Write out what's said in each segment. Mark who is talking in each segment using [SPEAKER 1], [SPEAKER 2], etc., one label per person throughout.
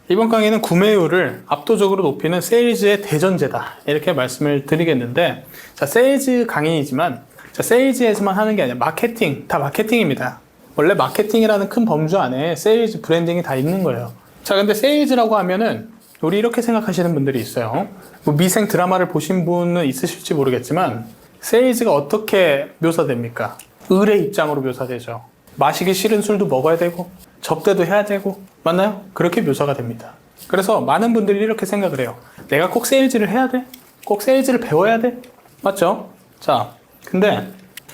[SPEAKER 1] 이번 강의는 구매율을 압도적으로 높이는 세일즈의 대전제다, 이렇게 말씀을 드리겠는데, 자, 세일즈 강의이지만, 자, 세일즈에서만 하는 게 아니라 마케팅, 다 마케팅입니다. 원래 마케팅이라는 큰 범주 안에 세일즈, 브랜딩이 다 있는 거예요. 자, 근데 세일즈라고 하면은 우리 이렇게 생각하시는 분들이 있어요. 뭐 미생 드라마를 보신 분은 있으실지 모르겠지만, 세일즈가 어떻게 묘사됩니까? 을의 입장으로 묘사되죠. 마시기 싫은 술도 먹어야 되고 접대도 해야 되고, 맞나요? 그렇게 묘사가 됩니다. 그래서 많은 분들이 이렇게 생각을 해요. 내가 꼭 세일즈를 해야 돼? 꼭 세일즈를 배워야 돼? 맞죠? 자, 근데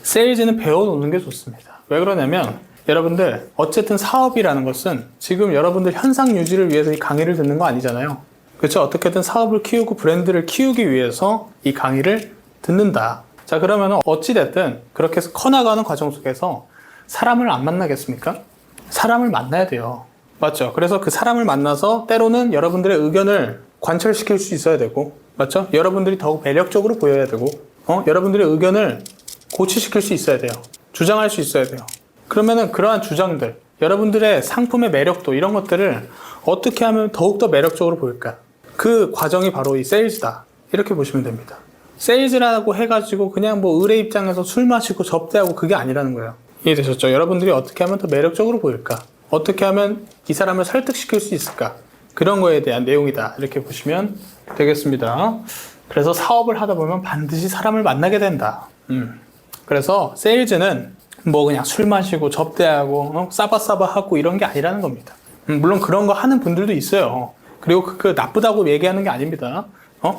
[SPEAKER 1] 세일즈는 배워놓는 게 좋습니다. 왜 그러냐면 여러분들 어쨌든 사업이라는 것은 지금 여러분들 현상 유지를 위해서 이 강의를 듣는 거 아니잖아요. 그렇죠? 어떻게든 사업을 키우고 브랜드를 키우기 위해서 이 강의를 듣는다. 자, 그러면 어찌됐든 그렇게 해서 커나가는 과정 속에서 사람을 안 만나겠습니까? 사람을 만나야 돼요. 맞죠? 그래서 그 사람을 만나서 때로는 여러분들의 의견을 관철시킬 수 있어야 되고, 맞죠? 여러분들이 더욱 매력적으로 보여야 되고, 여러분들의 의견을 고취시킬 수 있어야 돼요. 주장할 수 있어야 돼요. 그러면은 그러한 주장들, 여러분들의 상품의 매력도, 이런 것들을 어떻게 하면 더욱더 매력적으로 보일까? 그 과정이 바로 이 세일즈다, 이렇게 보시면 됩니다. 세일즈라고 해가지고 그냥 뭐 의뢰 입장에서 술 마시고 접대하고, 그게 아니라는 거예요. 이해되셨죠? 여러분들이 어떻게 하면 더 매력적으로 보일까? 어떻게 하면 이 사람을 설득시킬 수 있을까? 그런 거에 대한 내용이다, 이렇게 보시면 되겠습니다. 그래서 사업을 하다 보면 반드시 사람을 만나게 된다. 그래서 세일즈는 뭐 그냥 술 마시고 접대하고 싸바싸바하고 이런 게 아니라는 겁니다. 물론 그런 거 하는 분들도 있어요. 그리고 그 나쁘다고 얘기하는 게 아닙니다.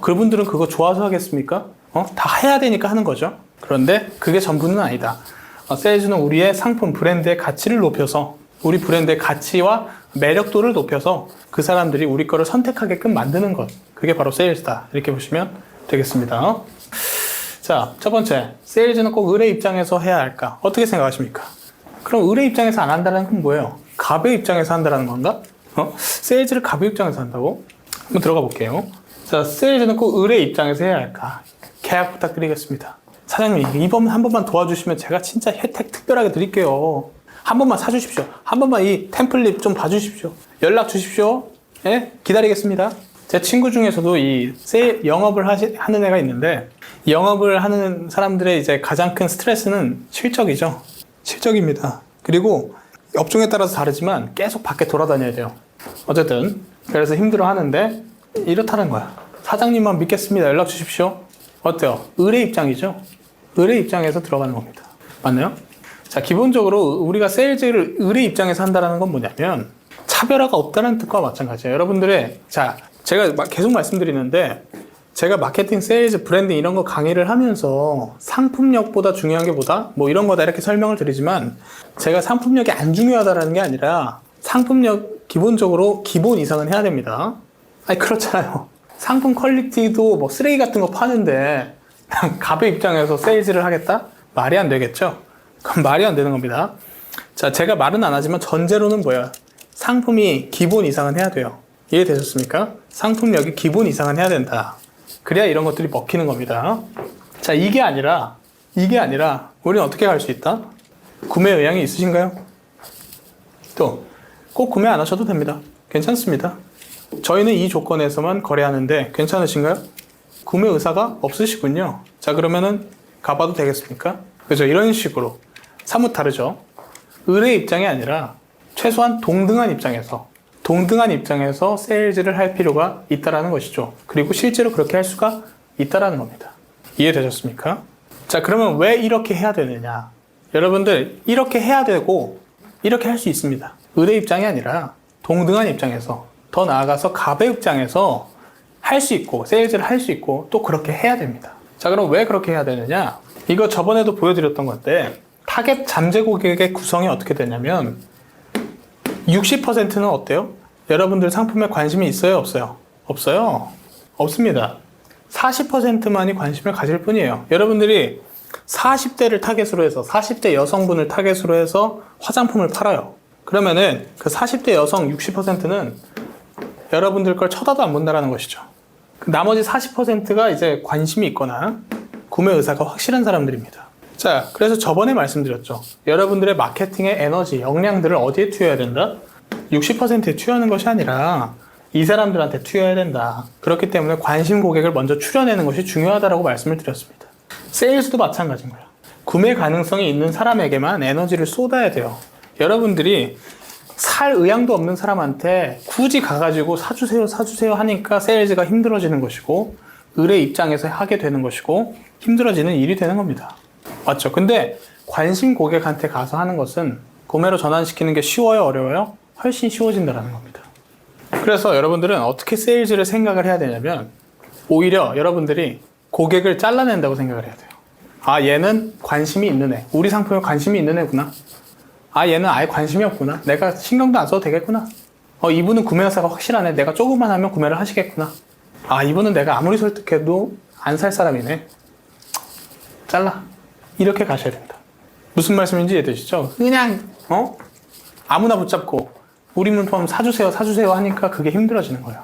[SPEAKER 1] 그분들은 그거 좋아서 하겠습니까? 다 해야 되니까 하는 거죠. 그런데 그게 전부는 아니다. 세일즈는 우리의 상품, 브랜드의 가치를 높여서, 우리 브랜드의 가치와 매력도를 높여서 그 사람들이 우리 거를 선택하게끔 만드는 것, 그게 바로 세일즈다, 이렇게 보시면 되겠습니다. 자, 첫 번째, 세일즈는 꼭 의뢰 입장에서 해야 할까? 어떻게 생각하십니까? 그럼 의뢰 입장에서 안 한다는 건 뭐예요? 갑의 입장에서 한다는 건가? 세일즈를 갑의 입장에서 한다고? 한번 들어가 볼게요. 자, 세일즈는 꼭 의뢰 입장에서 해야 할까? 계약 부탁드리겠습니다. 사장님, 이번 한 번만 도와주시면 제가 진짜 혜택 특별하게 드릴게요. 한 번만 사주십시오. 한 번만 이 템플릿 좀 봐주십시오. 연락 주십시오. 예? 기다리겠습니다. 제 친구 중에서도 이 영업을 하는 애가 있는데, 영업을 하는 사람들의 이제 가장 큰 스트레스는 실적이죠. 실적입니다. 그리고 업종에 따라서 다르지만 계속 밖에 돌아다녀야 돼요. 어쨌든 그래서 힘들어 하는데 이렇다는 거야. 사장님만 믿겠습니다. 연락 주십시오. 어때요? 의뢰 입장이죠. 의뢰 입장에서 들어가는 겁니다. 맞나요? 자, 기본적으로 우리가 세일즈를 의뢰 입장에서 한다는 건 뭐냐면 차별화가 없다는 뜻과 마찬가지예요. 여러분들의, 자, 제가 계속 말씀드리는데, 제가 마케팅, 세일즈, 브랜딩 이런 거 강의를 하면서 상품력보다 중요한 게 뭐다? 뭐 이런 거다, 이렇게 설명을 드리지만, 제가 상품력이 안 중요하다라는 게 아니라 상품력 기본적으로 기본 이상은 해야 됩니다. 아니, 그렇잖아요. 상품 퀄리티도 뭐 쓰레기 같은 거 파는데 갑의 입장에서 세일즈를 하겠다? 말이 안 되겠죠? 그럼 말이 안 되는 겁니다. 자, 제가 말은 안 하지만 전제로는 뭐야? 상품이 기본 이상은 해야 돼요. 이해되셨습니까? 상품력이 기본 이상은 해야 된다. 그래야 이런 것들이 먹히는 겁니다. 자, 이게 아니라 우리는 어떻게 할 수 있다? 구매 의향이 있으신가요? 또 꼭 구매 안 하셔도 됩니다. 괜찮습니다. 저희는 이 조건에서만 거래하는데 괜찮으신가요? 구매 의사가 없으시군요. 자, 그러면은 가봐도 되겠습니까? 그죠? 이런 식으로 사뭇 다르죠? 의뢰 입장이 아니라 최소한 동등한 입장에서 세일즈를 할 필요가 있다라는 것이죠. 그리고 실제로 그렇게 할 수가 있다라는 겁니다. 이해되셨습니까? 자, 그러면 왜 이렇게 해야 되느냐? 여러분들, 이렇게 해야 되고 이렇게 할 수 있습니다. 의뢰 입장이 아니라 동등한 입장에서, 더 나아가서 갑의 입장에서 할 수 있고, 세일즈를 할 수 있고, 또 그렇게 해야 됩니다. 자, 그럼 왜 그렇게 해야 되느냐? 이거 저번에도 보여드렸던 건데, 타겟 잠재 고객의 구성이 어떻게 되냐면 60%는 어때요? 여러분들 상품에 관심이 있어요? 없어요? 없어요? 없습니다. 40%만이 관심을 가질 뿐이에요. 여러분들이 40대를 타겟으로 해서, 40대 여성분을 타겟으로 해서 화장품을 팔아요. 그러면은 그 40대 여성 60%는 여러분들 걸 쳐다도 안 본다라는 것이죠. 나머지 40%가 이제 관심이 있거나 구매 의사가 확실한 사람들입니다. 자, 그래서 저번에 말씀드렸죠. 여러분들의 마케팅의 에너지, 역량들을 어디에 투여해야 된다? 60%에 투여하는 것이 아니라 이 사람들한테 투여해야 된다. 그렇기 때문에 관심 고객을 먼저 추려내는 것이 중요하다고 말씀을 드렸습니다. 세일즈도 마찬가지인 거예요. 구매 가능성이 있는 사람에게만 에너지를 쏟아야 돼요. 여러분들이 살 의향도 없는 사람한테 굳이 가가지고 사주세요 하니까 세일즈가 힘들어지는 것이고, 을의 입장에서 하게 되는 것이고 힘들어지는 일이 되는 겁니다. 맞죠? 근데 관심 고객한테 가서 하는 것은 구매로 전환시키는 게 쉬워요, 어려워요? 훨씬 쉬워진다는 겁니다. 그래서 여러분들은 어떻게 세일즈를 생각을 해야 되냐면, 오히려 여러분들이 고객을 잘라낸다고 생각을 해야 돼요. 아, 얘는 관심이 있는 애. 우리 상품에 관심이 있는 애구나. 아, 얘는 아예 관심이 없구나. 내가 신경도 안 써도 되겠구나. 이분은 구매 의사가 확실하네. 내가 조금만 하면 구매를 하시겠구나. 아, 이분은 내가 아무리 설득해도 안 살 사람이네. 잘라. 이렇게 가셔야 된다. 무슨 말씀인지 이해되시죠? 그냥 아무나 붙잡고 우리 물품 사주세요 하니까 그게 힘들어지는 거예요.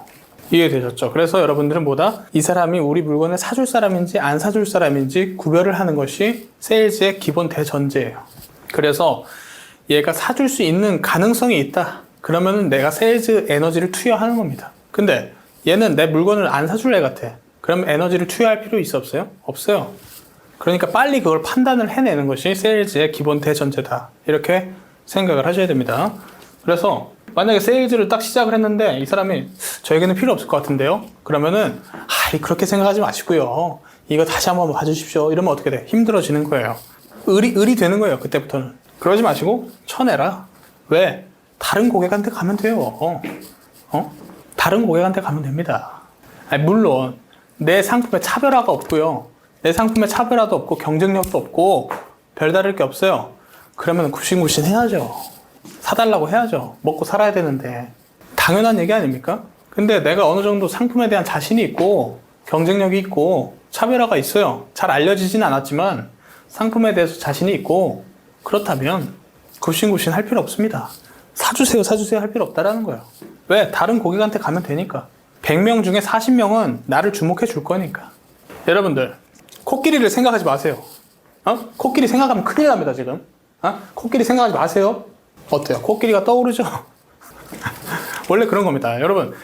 [SPEAKER 1] 이해되셨죠? 그래서 여러분들은 뭐다? 이 사람이 우리 물건을 사줄 사람인지 안 사줄 사람인지 구별을 하는 것이 세일즈의 기본 대전제예요. 그래서 얘가 사줄 수 있는 가능성이 있다. 그러면은 내가 세일즈 에너지를 투여하는 겁니다. 근데 얘는 내 물건을 안 사줄 애 같아. 그럼 에너지를 투여할 필요 있어 없어요? 없어요. 그러니까 빨리 그걸 판단을 해내는 것이 세일즈의 기본 대전제다. 이렇게 생각을 하셔야 됩니다. 그래서 만약에 세일즈를 딱 시작을 했는데 이 사람이 저에게는 필요 없을 것 같은데요? 그러면은 그렇게 생각하지 마시고요. 이거 다시 한번 봐주십시오. 이러면 어떻게 돼? 힘들어지는 거예요. 을이 되는 거예요. 그때부터는. 그러지 마시고 쳐내라. 왜? 다른 고객한테 가면 돼요. 다른 고객한테 가면 됩니다. 물론 내 상품에 차별화가 없고요. 내 상품에 차별화도 없고 경쟁력도 없고 별다를 게 없어요. 그러면 굽신굽신 해야죠. 사달라고 해야죠. 먹고 살아야 되는데. 당연한 얘기 아닙니까? 근데 내가 어느 정도 상품에 대한 자신이 있고 경쟁력이 있고 차별화가 있어요. 잘 알려지진 않았지만 상품에 대해서 자신이 있고 그렇다면 굽신굽신 할 필요 없습니다. 사주세요 할 필요 없다라는 거예요. 왜? 다른 고객한테 가면 되니까. 100명 중에 40명은 나를 주목해 줄 거니까. 여러분들, 코끼리를 생각하지 마세요. 코끼리 생각하면 큰일 납니다, 지금. 코끼리 생각하지 마세요. 어때요? 코끼리가 떠오르죠? 원래 그런 겁니다. 여러분,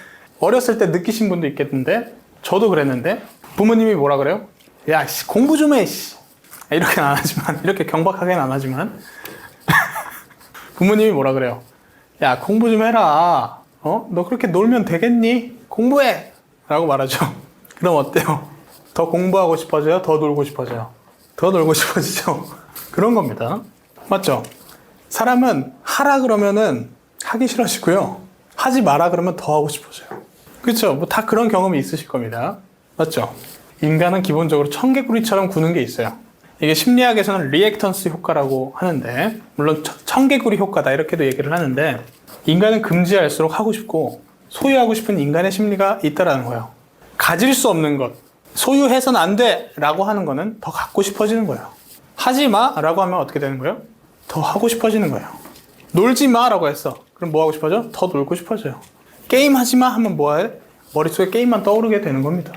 [SPEAKER 1] 어렸을 때 느끼신 분도 있겠는데, 저도 그랬는데, 부모님이 뭐라 그래요? 야, 공부 좀 해, 이렇게는 안 하지만, 이렇게 경박하게는 안 하지만, 부모님이 뭐라 그래요? 야, 공부 좀 해라. 너 그렇게 놀면 되겠니? 공부해! 라고 말하죠. 그럼 어때요? 더 공부하고 싶어져요? 더 놀고 싶어져요? 더 놀고 싶어지죠? 그런 겁니다. 맞죠? 사람은 하라 그러면은 하기 싫어지고요. 하지 마라 그러면 더 하고 싶어져요. 그렇죠? 뭐 다 그런 경험이 있으실 겁니다. 맞죠? 인간은 기본적으로 청개구리처럼 구는 게 있어요. 이게 심리학에서는 리액턴스 효과라고 하는데, 물론 청개구리 효과다 이렇게도 얘기를 하는데, 인간은 금지할수록 하고 싶고 소유하고 싶은 인간의 심리가 있다라는 거예요. 가질 수 없는 것, 소유해서는 안 돼 라고 하는 거는 더 갖고 싶어지는 거예요. 하지 마 라고 하면 어떻게 되는 거예요? 더 하고 싶어지는 거예요. 놀지 마 라고 했어. 그럼 뭐 하고 싶어져? 더 놀고 싶어져요. 게임 하지 마 하면 뭐 해? 머릿속에 게임만 떠오르게 되는 겁니다.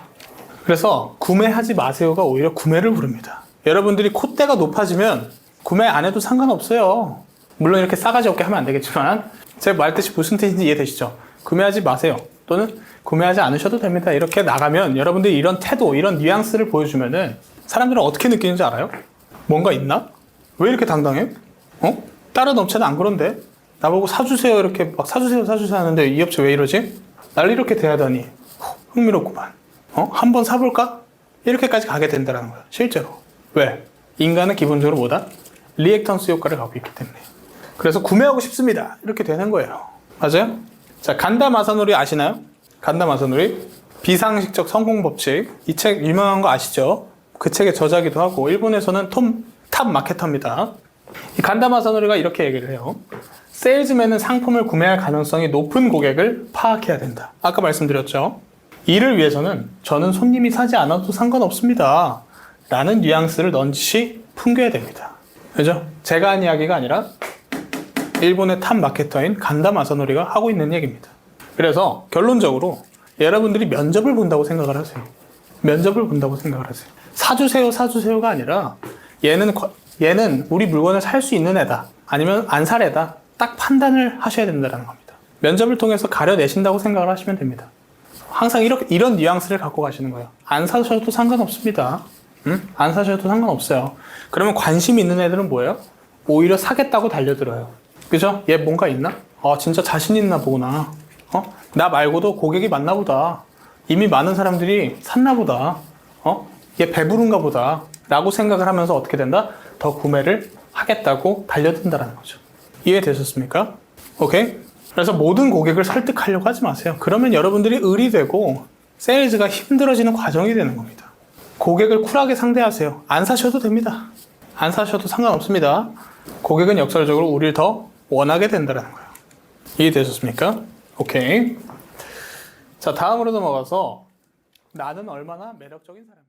[SPEAKER 1] 그래서 구매하지 마세요가 오히려 구매를 부릅니다. 여러분들이 콧대가 높아지면 구매 안 해도 상관없어요. 물론 이렇게 싸가지 없게 하면 안 되겠지만, 제가 말했듯이 무슨 뜻인지 이해되시죠? 구매하지 마세요. 또는 구매하지 않으셔도 됩니다. 이렇게 나가면 여러분들이 이런 태도, 이런 뉘앙스를 보여주면은 사람들은 어떻게 느끼는지 알아요? 뭔가 있나? 왜 이렇게 당당해? 다른 업체는 안 그런데? 나보고 사주세요 이렇게 막 사주세요 하는데 이 업체 왜 이러지? 날 이렇게 대하다니 흥미롭구만. 한번 사볼까? 이렇게까지 가게 된다는 거야. 실제로. 왜? 인간은 기본적으로 뭐다? 리액턴스 효과를 갖고 있기 때문에. 그래서 구매하고 싶습니다. 이렇게 되는 거예요. 맞아요? 자, 간담 아사노리 아시나요? 간담 아사노리. 비상식적 성공 법칙. 이 책 유명한 거 아시죠? 그 책의 저자기도 하고, 일본에서는 탑 마케터입니다. 이 간담 아사노리가 이렇게 얘기를 해요. 세일즈맨은 상품을 구매할 가능성이 높은 고객을 파악해야 된다. 아까 말씀드렸죠? 이를 위해서는 저는 손님이 사지 않아도 상관없습니다. 라는 뉘앙스를 넌지시 풍겨야 됩니다. 그죠? 제가 한 이야기가 아니라 일본의 탑 마케터인 간담 아사노리가 하고 있는 얘기입니다. 그래서 결론적으로 여러분들이 면접을 본다고 생각을 하세요. 면접을 본다고 생각을 하세요. 사주세요가 아니라 얘는 우리 물건을 살 수 있는 애다. 아니면 안 살 애다. 딱 판단을 하셔야 된다는 겁니다. 면접을 통해서 가려내신다고 생각을 하시면 됩니다. 항상 이런 뉘앙스를 갖고 가시는 거예요. 안 사셔도 상관없습니다. 안 사셔도 상관없어요. 그러면 관심 있는 애들은 뭐예요? 오히려 사겠다고 달려들어요. 그죠? 얘 뭔가 있나? 진짜 자신 있나 보구나. 나 말고도 고객이 많나 보다. 이미 많은 사람들이 샀나 보다. 얘 배부른가 보다. 라고 생각을 하면서 어떻게 된다? 더 구매를 하겠다고 달려든다는 거죠. 이해되셨습니까? 오케이? 그래서 모든 고객을 설득하려고 하지 마세요. 그러면 여러분들이 을이 되고 세일즈가 힘들어지는 과정이 되는 겁니다. 고객을 쿨하게 상대하세요. 안 사셔도 됩니다. 안 사셔도 상관없습니다. 고객은 역설적으로 우리를 더 원하게 된다는 거예요. 이해되셨습니까? 오케이. 자, 다음으로 넘어가서 나는 얼마나 매력적인 사람인가?